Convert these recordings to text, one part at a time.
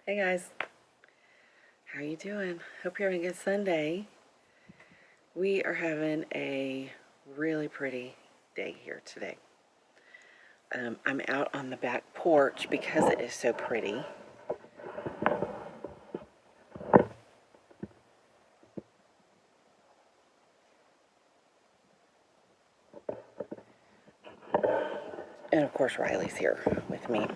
Hey guys, how you doing? Hope you're having a good Sunday. We are having a really pretty day here today. I'm out on the back porch because it is so pretty. And of course Riley's here with me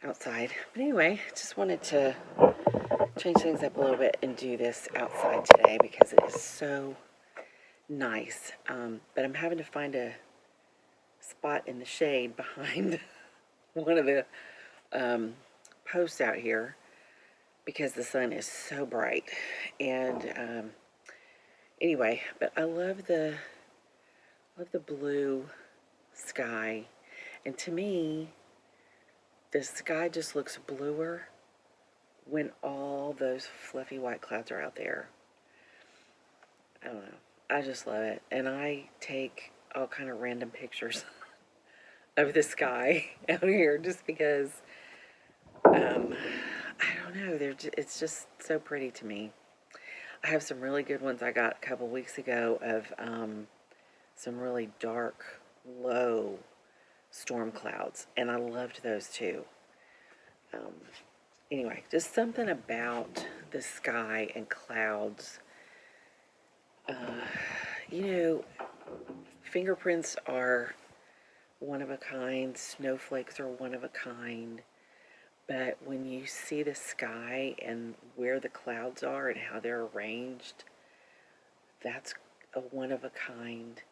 outside. But anyway, just wanted to change things up a little bit and do this outside today because it is so nice. But I'm having to find a spot in the shade behind one of the posts out here because the sun is so bright. And anyway, but I love the blue sky, and to me, the sky just looks bluer when all those fluffy white clouds are out there. I don't know. I just love it, and I take all kind of random pictures of the sky out here just because I don't know. It's just so pretty to me. I have some really good ones I got a couple weeks ago of some really dark, low storm clouds, and I loved those too. Um, anyway, just something about the sky and clouds. Uh, you know, fingerprints are one of a kind, snowflakes are one of a kind, but when you see the sky and where the clouds are and how they're arranged, that's a one of a kind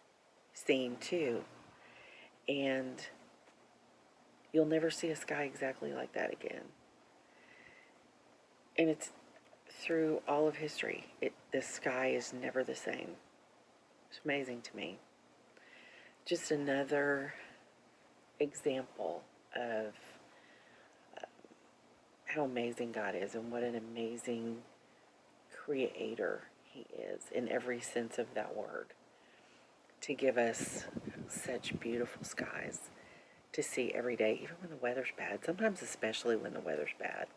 scene too. And you'll never see a sky exactly like that again. And it's through all of history. The sky is never the same. It's amazing to me. Just another example of how amazing God is and what an amazing creator He is in every sense of that word. To give us such beautiful skies to see every day, even when the weather's bad, sometimes especially when the weather's bad.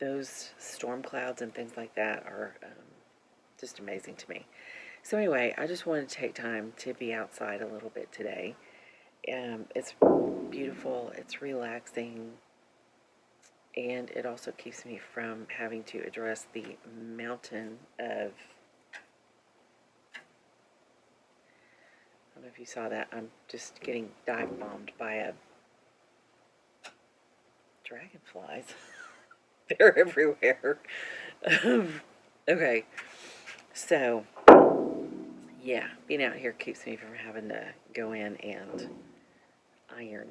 Those storm clouds and things like that are just amazing to me. So anyway, I just wanted to take time to be outside a little bit today. It's beautiful, it's relaxing, and it also keeps me from having to address the mountain of, I don't know if you saw that, I'm just getting dive bombed by a dragonflies. They're everywhere. Okay, so yeah, being out here keeps me from having to go in and iron.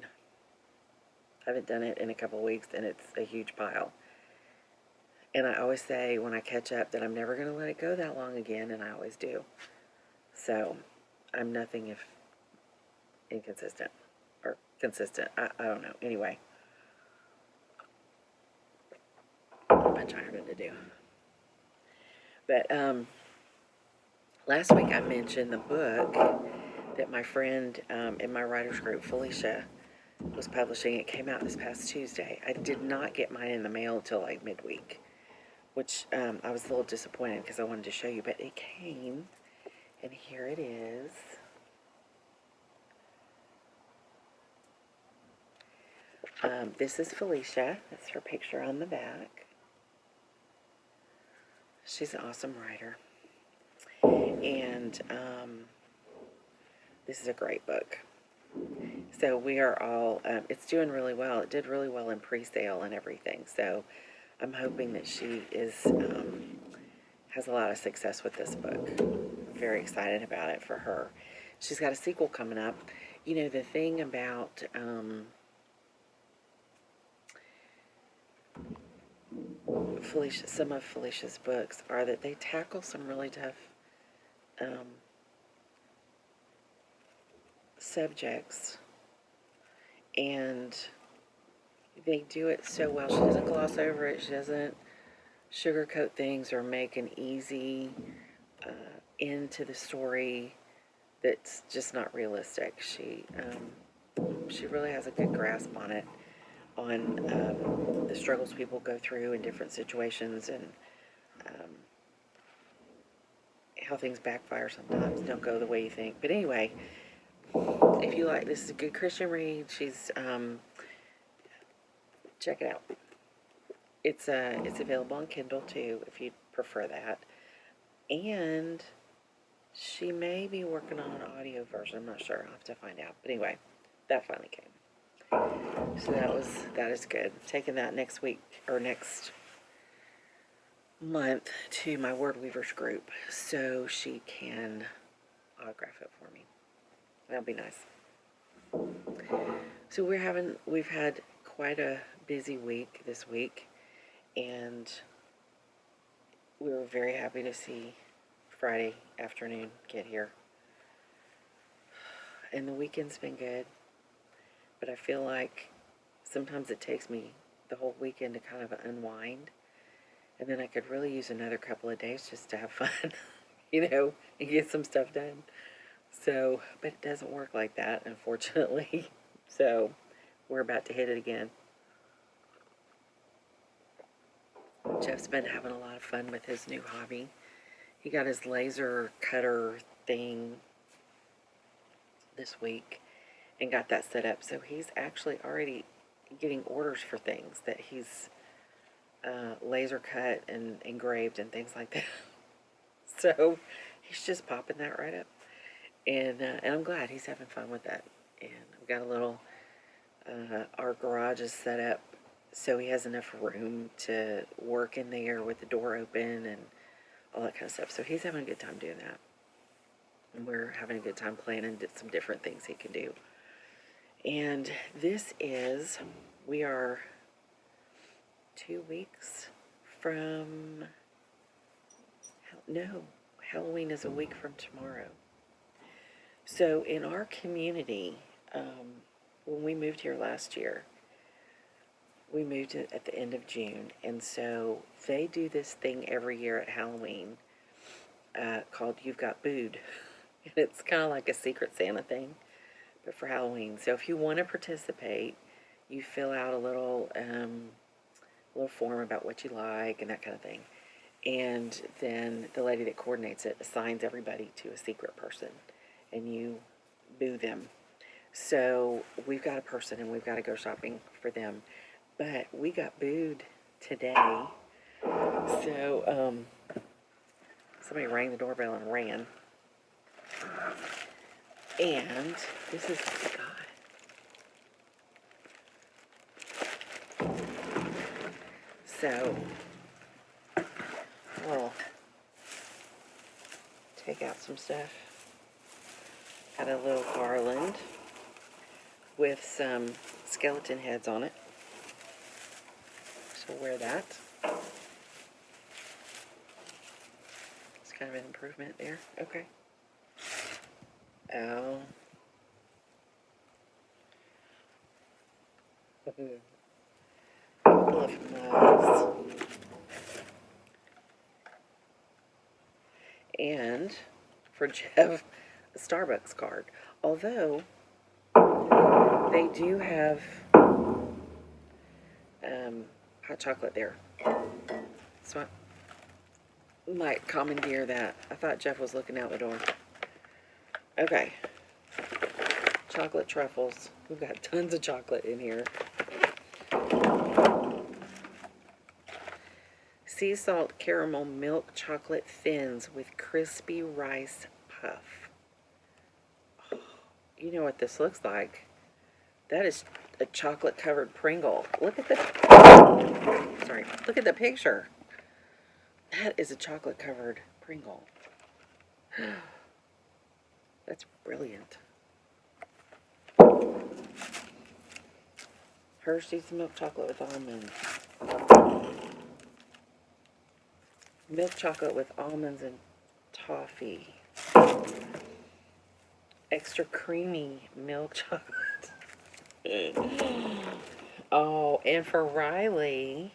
I haven't done it in a couple of weeks, and it's a huge pile. And I always say when I catch up that I'm never going to let it go that long again, and I always do. So I'm nothing if inconsistent or consistent. I don't know. Anyway, a bunch of ironing to do. But last week I mentioned the book that my friend in my writers group, Felicia, was publishing. It came out this past Tuesday. I did not get mine in the mail until like midweek, which I was a little disappointed because I wanted to show you, but it came, and here it is. This is Felicia. That's her picture on the back. She's an awesome writer. And this is a great book. So we are all, it's doing really well. It did really well in pre-sale and everything. So I'm hoping that she has a lot of success with this book. I'm very excited about it for her. She's got a sequel coming up. You know, the thing about Felicia, some of Felicia's books are that they tackle some really tough subjects, and they do it so well. She doesn't gloss over it. She doesn't sugarcoat things or make an easy end to the story that's just not realistic. She really has a good grasp on it. on the struggles people go through in different situations, and um, how things backfire sometimes, don't go the way you think. But anyway, if you like, this is a good Christian read. She's check it out. It's available on Kindle too, if you prefer that. And she may be working on an audio version. I'm not sure. I'll have to find out. But anyway, that finally came. So that is good. Taking that next week or next month to my Word Weavers group so she can autograph it for me. That'll be nice. So we've had quite a busy week this week, and we were very happy to see Friday afternoon get here. And the weekend's been good, but I feel like sometimes it takes me the whole weekend to kind of unwind, and then I could really use another couple of days just to have fun, and get some stuff done. So, but it doesn't work like that, unfortunately. So, we're about to hit it again. Jeff's been having a lot of fun with his new hobby. He got his laser cutter thing this week and got that set up. So he's actually already getting orders for things that he's laser cut and engraved and things like that. So he's just popping that right up. And I'm glad he's having fun with that. And we've got a little, our garage is set up so he has enough room to work in there with the door open and all that kind of stuff. So he's having a good time doing that. And we're having a good time planning some different things he can do. And we are 2 weeks from, no, Halloween is a week from tomorrow. So in our community, when we moved here last year, we moved at the end of June, and so they do this thing every year at Halloween called You've Got Booed. And it's kind of like a Secret Santa thing, but for Halloween. So if you want to participate, you fill out a little form about what you like and that kind of thing. And then the lady that coordinates it assigns everybody to a secret person, and you boo them. So we've got a person, and we've got to go shopping for them. But we got booed today. So somebody rang the doorbell and ran. And this is what we got. So we'll take out some stuff. Got a little garland with some skeleton heads on it. So we'll wear that. It's kind of an improvement there. Okay. Oh. Couple of mugs. And for Jeff, a Starbucks card. Although they do have hot chocolate there. So I might commandeer that. I thought Jeff was looking out the door. Okay. Chocolate truffles. We've got tons of chocolate in here. Sea salt caramel milk chocolate thins with crispy rice puff. Oh, you know what this looks like. That is a chocolate covered Pringle. Look at the picture. That is a chocolate covered Pringle. That's brilliant. Hershey's milk chocolate with almonds. Milk chocolate with almonds and toffee. Extra creamy milk chocolate. Oh, and for Riley,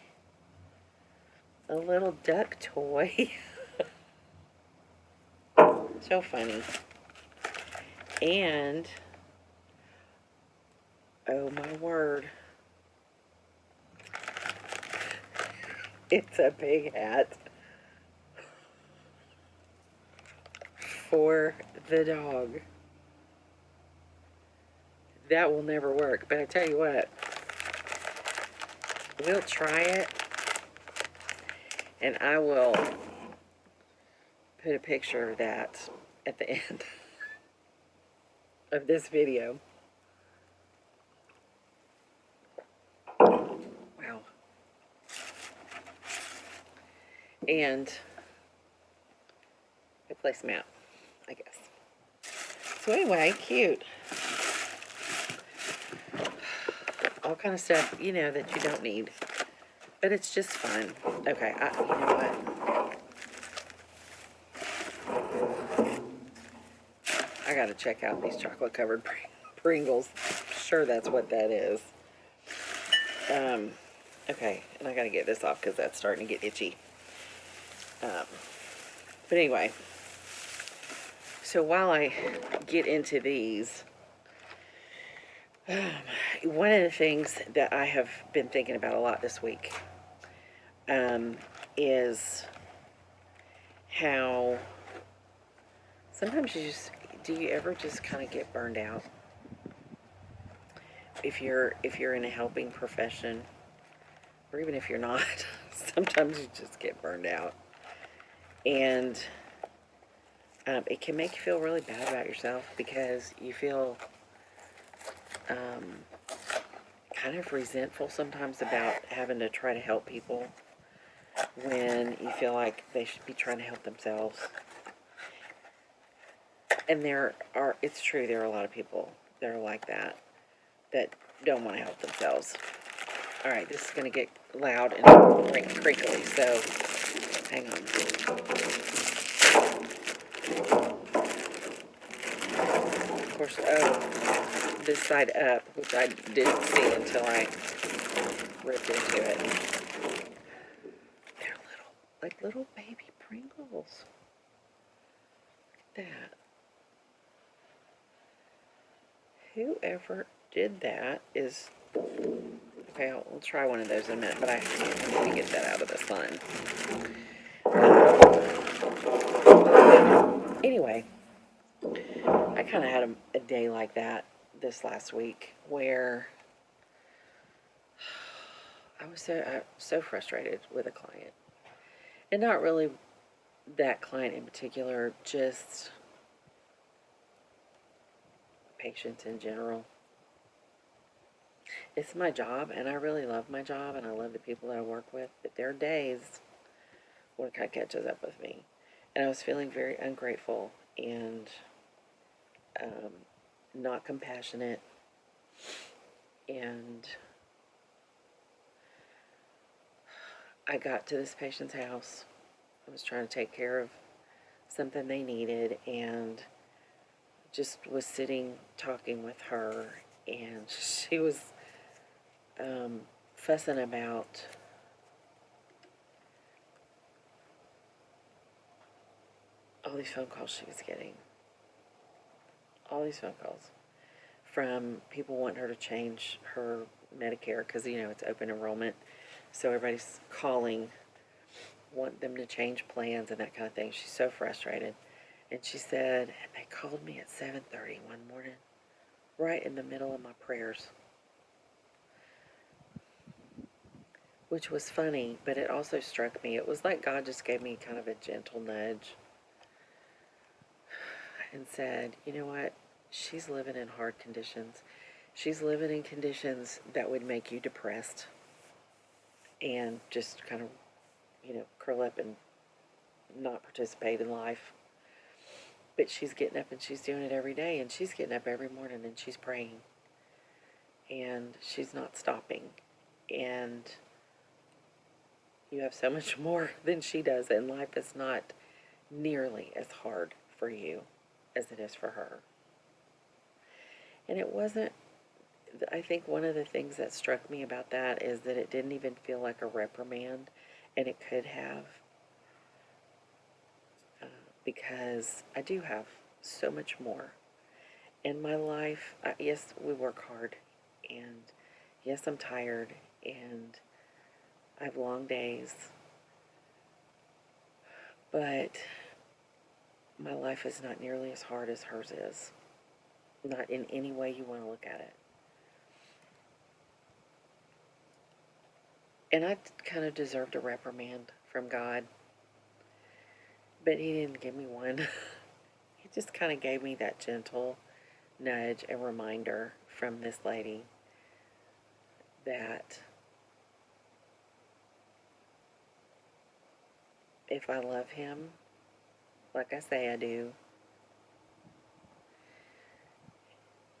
a little duck toy. So funny. And, oh my word, It's a pig hat for the dog. That will never work, but I tell you what, we'll try it, and I will put a picture of that at the end of this video. Wow. And a placemat, I guess. So anyway, cute. All kind of stuff, you know, that you don't need. But it's just fun. Okay, you know what? I gotta check out these chocolate covered Pringles. Sure, that's what that is. Okay, and I gotta get this off because that's starting to get itchy. But anyway, so while I get into these, one of the things that I have been thinking about a lot this week is how sometimes do you ever just kind of get burned out if you're in a helping profession, or even if you're not? Sometimes you just get burned out, and it can make you feel really bad about yourself because you feel kind of resentful sometimes about having to try to help people when you feel like they should be trying to help themselves. And it's true, there are a lot of people that are like that don't want to help themselves. All right, this is going to get loud and crinkly, so hang on. Of course, this side up, which I didn't see until I ripped into it. They're little baby Pringles. Look at that. Whoever did that is... Okay, we'll try one of those in a minute, but I need to get that out of the sun. Anyway, I kind of had a day like that this last week where I was so frustrated with a client. And not really that client in particular, just patients in general. It's my job, and I really love my job, and I love the people that I work with, but there are days when it kind of catches up with me. And I was feeling very ungrateful and not compassionate, and I got to this patient's house. I was trying to take care of something they needed, and just was sitting talking with her, and she was fussing about all these phone calls she was getting. All these phone calls from people wanting her to change her Medicare because, you know, it's open enrollment. So everybody's calling, want them to change plans and that kind of thing. She's so frustrated. And she said, they called me at 7:30 one morning, right in the middle of my prayers. Which was funny, but it also struck me. It was like God just gave me kind of a gentle nudge and said, you know what? She's living in hard conditions. She's living in conditions that would make you depressed and just kind of, you know, curl up and not participate in life. But she's getting up and she's doing it every day, and she's getting up every morning and she's praying. And she's not stopping. And you have so much more than she does, and life is not nearly as hard for you as it is for her. And it wasn't, I think one of the things that struck me about that is that it didn't even feel like a reprimand, and it could have, because I do have so much more in my life. Yes, we work hard, and yes, I'm tired, and I have long days, But my life is not nearly as hard as hers is. Not in any way you want to look at it. And I kind of deserved a reprimand from God, but He didn't give me one. He just kind of gave me that gentle nudge and reminder from this lady that if I love Him, like I say I do,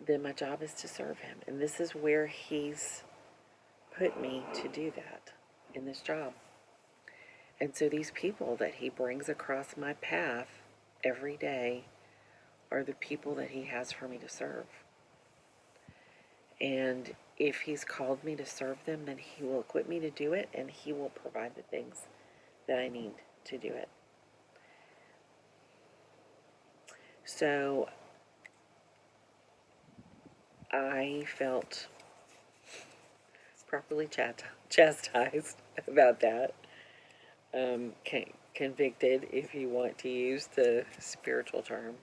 then my job is to serve Him. And this is where He's put me to do that, in this job. And so these people that He brings across my path every day are the people that He has for me to serve. And if He's called me to serve them, then He will equip me to do it, and He will provide the things that I need to do it. So I felt properly chastised about that. Convicted, if you want to use the spiritual term.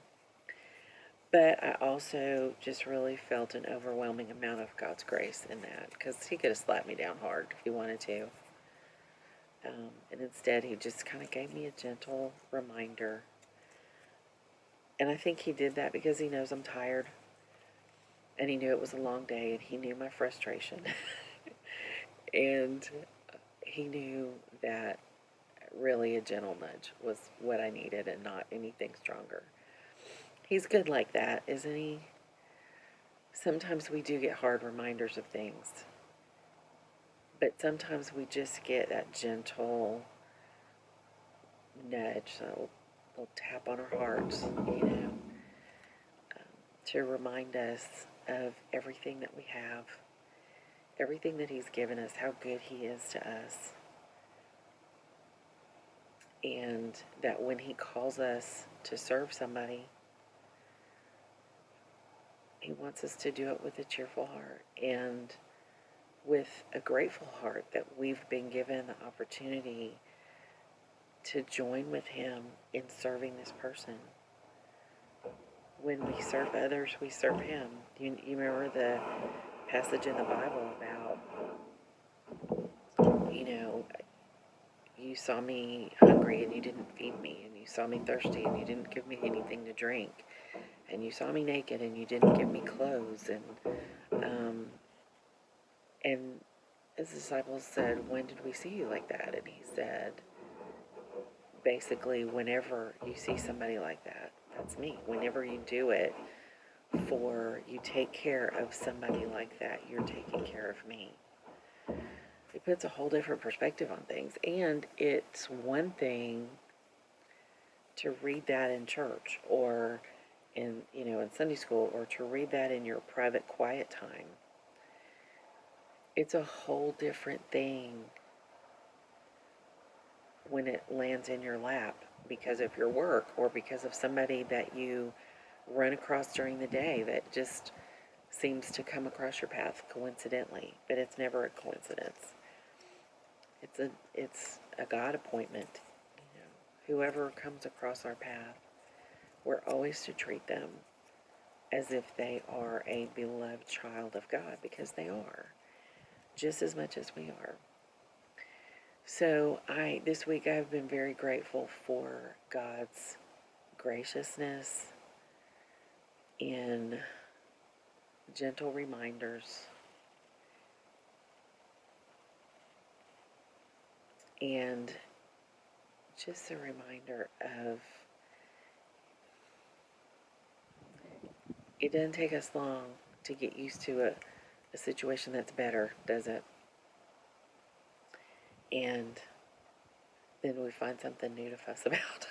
But I also just really felt an overwhelming amount of God's grace in that, because He could have slapped me down hard if He wanted to. And instead, He just kind of gave me a gentle reminder. And I think He did that because He knows I'm tired. And He knew it was a long day, and He knew my frustration. And He knew that really a gentle nudge was what I needed and not anything stronger. He's good like that, isn't He? Sometimes we do get hard reminders of things, but sometimes we just get that gentle nudge, a little tap on our hearts, to remind us of everything that we have, everything that He's given us, how good He is to us. And that when He calls us to serve somebody, He wants us to do it with a cheerful heart and with a grateful heart that we've been given the opportunity to join with Him in serving this person. When we serve others, we serve Him. You remember the passage in the Bible about, you saw me hungry and you didn't feed me, and you saw me thirsty and you didn't give me anything to drink, and you saw me naked and you didn't give me clothes. And his disciples said, "When did we see you like that?" And He said, basically, whenever you see somebody like that, that's me. Whenever you do it you take care of somebody like that, you're taking care of me. It puts a whole different perspective on things. And it's one thing to read that in church or in Sunday school, or to read that in your private quiet time. It's a whole different thing when it lands in your lap because of your work or because of somebody that you run across during the day that just seems to come across your path coincidentally. But it's never a coincidence. It's a God appointment. Whoever comes across our path, we're always to treat them as if they are a beloved child of God, because they are, just as much as we are. So this week I've been very grateful for God's graciousness in gentle reminders and just a reminder of it doesn't take us long to get used to a situation that's better, does it? And then we find something new to fuss about.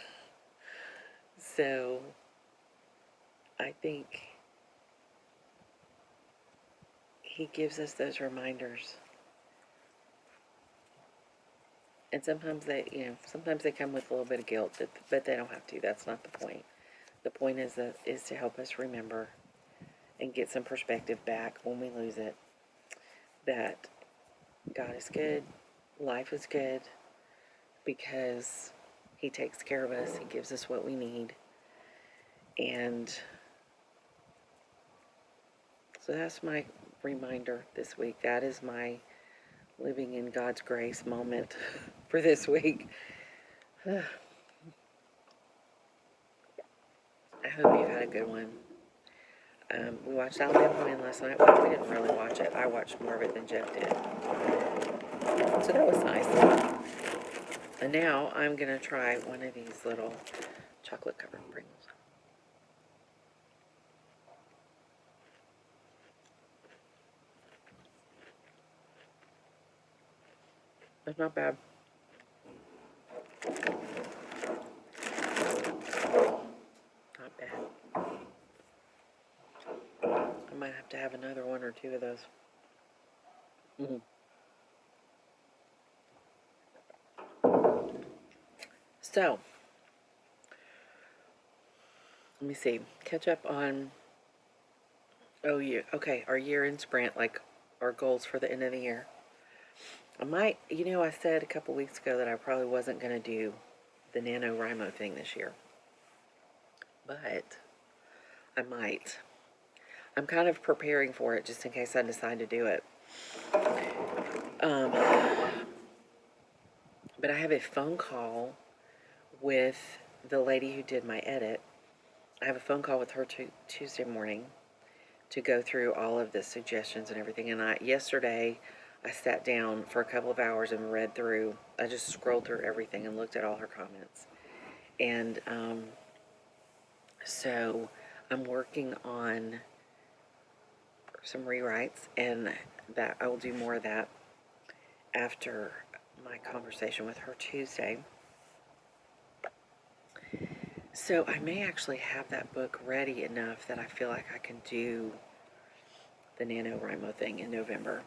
So I think He gives us those reminders. And sometimes they come with a little bit of guilt, but they don't have to. That's not the point. The point is to help us remember and get some perspective back when we lose it, that God is good, life is good, because He takes care of us. He gives us what we need. And so that's my reminder this week. That is my living in God's grace moment for this week. I hope you had a good one. We watched Alabama win last night. Well, we didn't really watch it. I watched more of it than Jeff did. So that was nice. And now I'm going to try one of these little chocolate covered Pringles. It's not bad. Not bad. I might have to have another one or two of those. So, let me see. Catch up on, our year-end sprint, like our goals for the end of the year. I said a couple weeks ago that I probably wasn't going to do the NaNoWriMo thing this year. But I might. I'm kind of preparing for it just in case I decide to do it. But I have a phone call with the lady who did my edit. I have a phone call with her Tuesday morning to go through all of the suggestions and everything. And yesterday, I sat down for a couple of hours and read through. I just scrolled through everything and looked at all her comments. And so I'm working on some rewrites, and that I will do more of that after my conversation with her Tuesday. So I may actually have that book ready enough that I feel like I can do the NaNoWriMo thing in November.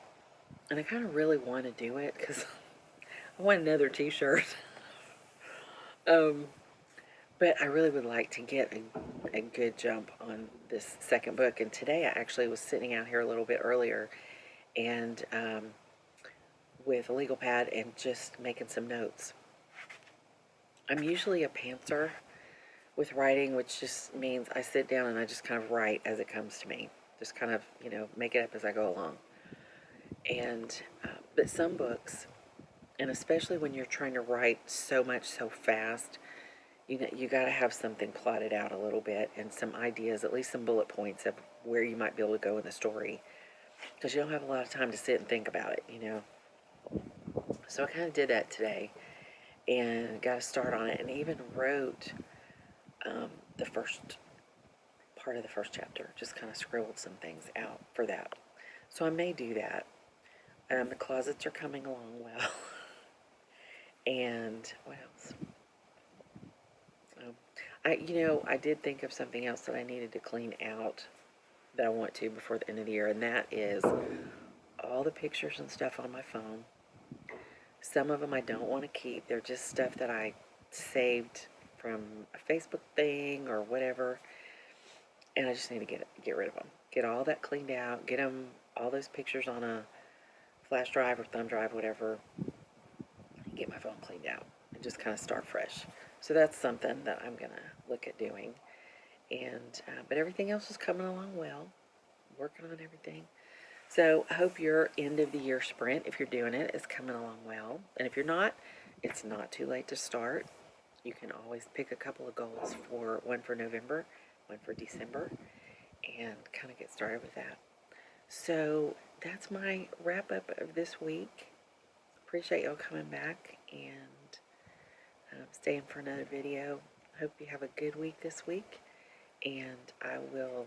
And I kind of really want to do it because I want another t-shirt. But I really would like to get a good jump on this second book. And today I actually was sitting out here a little bit earlier and with a legal pad and just making some notes. I'm usually a pantser with writing, which just means I sit down and I just kind of write as it comes to me. Just kind of, make it up as I go along. And, but some books, and especially when you're trying to write so much so fast, you got to have something plotted out a little bit and some ideas, at least some bullet points of where you might be able to go in the story. Because you don't have a lot of time to sit and think about it, So I kind of did that today and got a start on it and even wrote the first part of the first chapter. Just kind of scribbled some things out for that. So I may do that. The closets are coming along well. And what else? I did think of something else that I needed to clean out that I want to before the end of the year, and that is all the pictures and stuff on my phone. Some of them I don't want to keep. They're just stuff that I saved from a Facebook thing or whatever, and I just need to get rid of them. Get all that cleaned out. Get all those pictures on a flash drive or thumb drive, whatever, and get my phone cleaned out and just kind of start fresh. So that's something that I'm going to look at doing. And but everything else is coming along well. Working on everything. So I hope your end of the year sprint, if you're doing it, is coming along well. And if you're not, it's not too late to start. You can always pick a couple of goals, one for November, one for December, and kind of get started with that. So that's my wrap up of this week. Appreciate y'all coming back and staying for another video. Hope you have a good week this week, and I will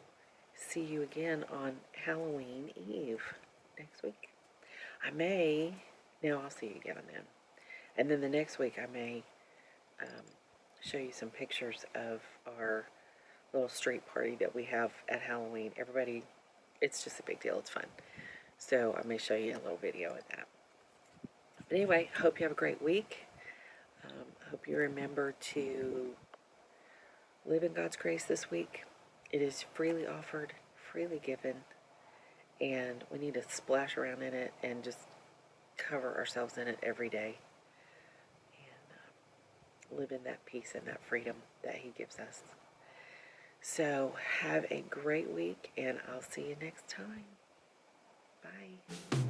see you again on Halloween Eve next week. I'll see you again on then. And then the next week I may show you some pictures of our little street party that we have at Halloween. Everybody, it's just a big deal. It's fun. So I may show you a little video of that. But anyway, hope you have a great week. Hope you remember to live in God's grace this week. It is freely offered, freely given, and we need to splash around in it and just cover ourselves in it every day. And live in that peace and that freedom that He gives us. So have a great week, and I'll see you next time. Bye.